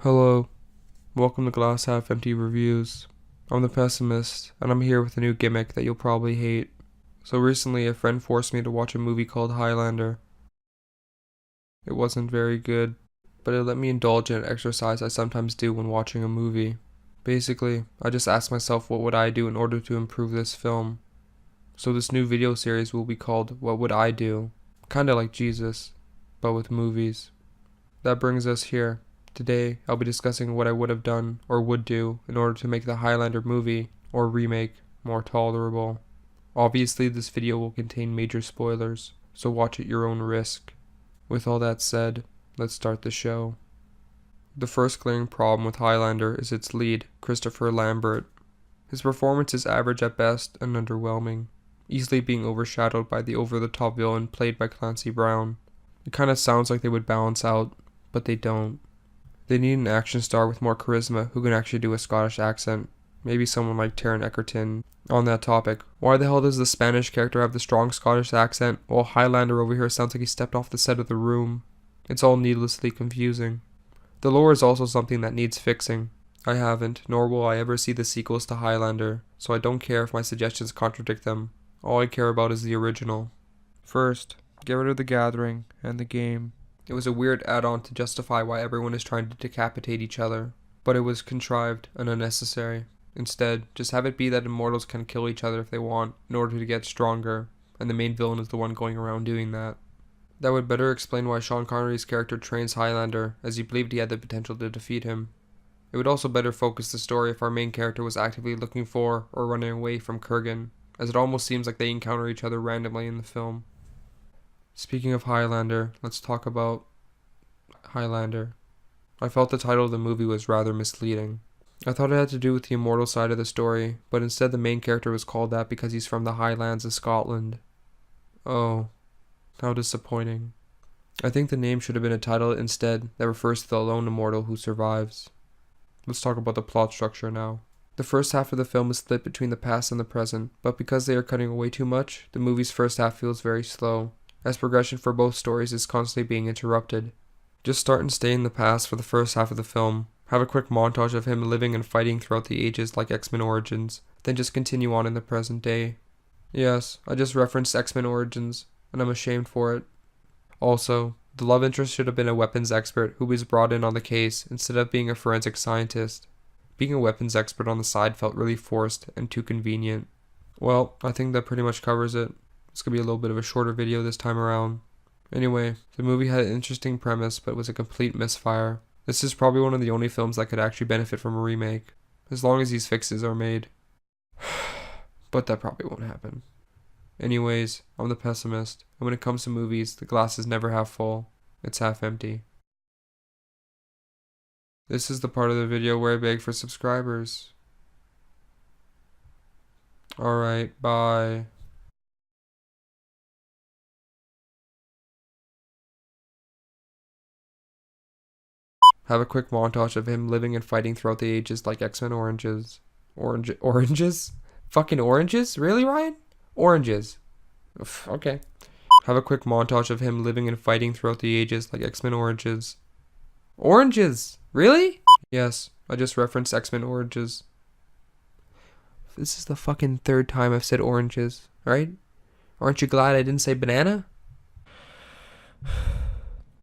Hello, welcome to Glass Half Empty Reviews. I'm the pessimist, and I'm here with a new gimmick that you'll probably hate. So recently, a friend forced me to watch a movie called Highlander. It wasn't very good, but it let me indulge in an exercise I sometimes do when watching a movie. Basically, I just asked myself what would I do in order to improve this film. So this new video series will be called What Would I Do? Kinda like Jesus, but with movies. That brings us here. Today, I'll be discussing what I would have done or would do in order to make the Highlander movie, or remake, more tolerable. Obviously, this video will contain major spoilers, so watch at your own risk. With all that said, let's start the show. The first glaring problem with Highlander is its lead, Christopher Lambert. His performance is average at best and underwhelming, easily being overshadowed by the over-the-top villain played by Clancy Brown. It kinda sounds like they would balance out, but they don't. They need an action star with more charisma who can actually do a Scottish accent. Maybe someone like Taron Egerton. On that topic, why the hell does the Spanish character have the strong Scottish accent while Highlander over here sounds like he stepped off the set of The Room? It's all needlessly confusing. The lore is also something that needs fixing. I haven't, nor will I ever see the sequels to Highlander, so I don't care if my suggestions contradict them. All I care about is the original. First, get rid of the Gathering and the game. It was a weird add-on to justify why everyone is trying to decapitate each other, but it was contrived and unnecessary. Instead, just have it be that immortals can kill each other if they want, in order to get stronger, and the main villain is the one going around doing that. That would better explain why Sean Connery's character trains Highlander, as he believed he had the potential to defeat him. It would also better focus the story if our main character was actively looking for or running away from Kurgan, as it almost seems like they encounter each other randomly in the film. Speaking of Highlander, let's talk about Highlander. I felt the title of the movie was rather misleading. I thought it had to do with the immortal side of the story, but instead the main character was called that because he's from the Highlands of Scotland. Oh, how disappointing. I think the name should have been a title instead that refers to the lone immortal who survives. Let's talk about the plot structure now. The first half of the film is split between the past and the present, but because they are cutting away too much, the movie's first half feels very slow, as progression for both stories is constantly being interrupted. Just start and stay in the past for the first half of the film. Have a quick montage of him living and fighting throughout the ages like X-Men Origins, then just continue on in the present day. Yes, I just referenced X-Men Origins, and I'm ashamed for it. Also, the love interest should have been a weapons expert who was brought in on the case instead of being a forensic scientist. Being a weapons expert on the side felt really forced and too convenient. Well, I think that pretty much covers it. It's gonna be a little bit of a shorter video this time around. Anyway, the movie had an interesting premise, but was a complete misfire. This is probably one of the only films that could actually benefit from a remake, as long as these fixes are made. But that probably won't happen. Anyways, I'm the pessimist, and when it comes to movies, the glass is never half full, it's half empty. This is the part of the video where I beg for subscribers. Alright, bye. Have a quick montage of him living and fighting throughout the ages like X-Men Oranges? Fucking oranges? Really, Ryan? Oranges. Oof, okay. Have a quick montage of him living and fighting throughout the ages like X-Men Oranges. Oranges? Really? Yes, I just referenced X-Men Oranges. This is the fucking third time I've said oranges, right? Aren't you glad I didn't say banana?